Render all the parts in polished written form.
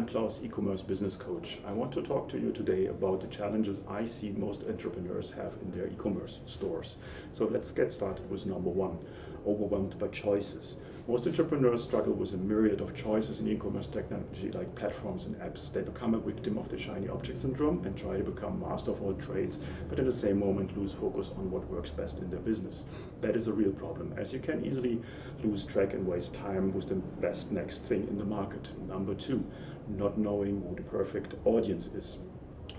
I'm Klaus, e-commerce business coach. I want to talk to you today about the challenges I see most entrepreneurs have in their e-commerce stores. So let's get started with number one, overwhelmed by choices. Most entrepreneurs struggle with a myriad of choices in e-commerce technology like platforms and apps. They become a victim of the shiny object syndrome and try to become master of all trades, but in the same moment lose focus on what works best in their business. That is a real problem, as you can easily lose track and waste time with the best next thing in the market. Number two, not knowing who the perfect audience is.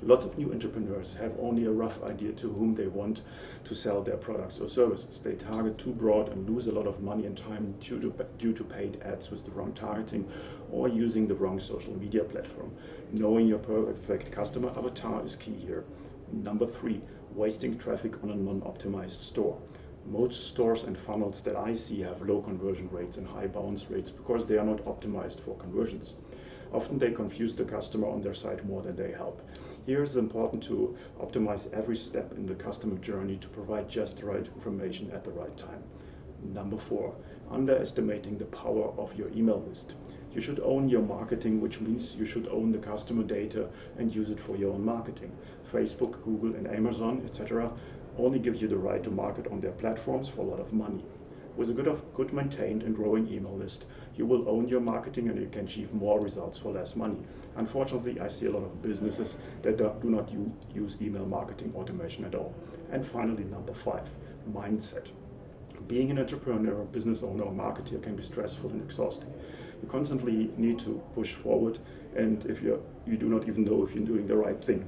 Lots of new entrepreneurs have only a rough idea to whom they want to sell their products or services. They target too broad and lose a lot of money and time due to paid ads with the wrong targeting or using the wrong social media platform. Knowing your perfect customer avatar is key here. Number three, wasting traffic on a non-optimized store. Most stores and funnels that I see have low conversion rates and high bounce rates because they are not optimized for conversions. Often they confuse the customer on their site more than they help. Here it's important to optimize every step in the customer journey to provide just the right information at the right time. Number four, underestimating the power of your email list. You should own your marketing, which means you should own the customer data and use it for your own marketing. Facebook, Google, and Amazon, etc. only give you the right to market on their platforms for a lot of money. With a good maintained and growing email list, you will own your marketing and you can achieve more results for less money. Unfortunately, I see a lot of businesses that do not use email marketing automation at all. And finally, number five, mindset. Being an entrepreneur, business owner, or marketer can be stressful and exhausting. You constantly need to push forward, and if you do not even know if you're doing the right thing.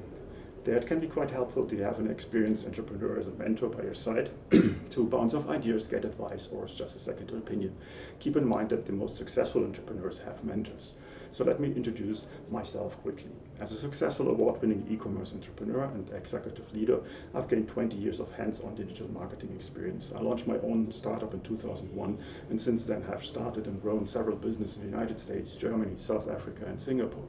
There it can be quite helpful to have an experienced entrepreneur as a mentor by your side to bounce off ideas, get advice, or just a second opinion. Keep in mind that the most successful entrepreneurs have mentors. So let me introduce myself quickly. As a successful award-winning e-commerce entrepreneur and executive leader, I've gained 20 years of hands-on digital marketing experience. I launched my own startup in 2001 and since then have started and grown several businesses in the United States, Germany, South Africa, and Singapore.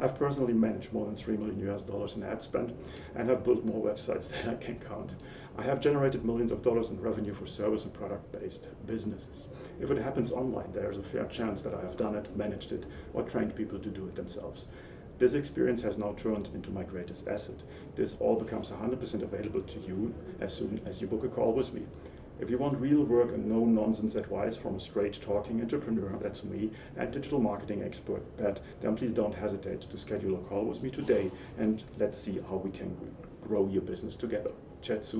I've personally managed more than $3 million in ad spend and have built more websites than I can count. I have generated millions of dollars in revenue for service and product-based businesses. If it happens online, there is a fair chance that I have done it, managed it, or trained people to do it themselves. This experience has now turned into my greatest asset. This all becomes 100% available to you as soon as you book a call with me. If you want real work and no nonsense advice from a straight talking entrepreneur, that's me, and digital marketing expert, then please don't hesitate to schedule a call with me today and let's see how we can grow your business together. Chat soon.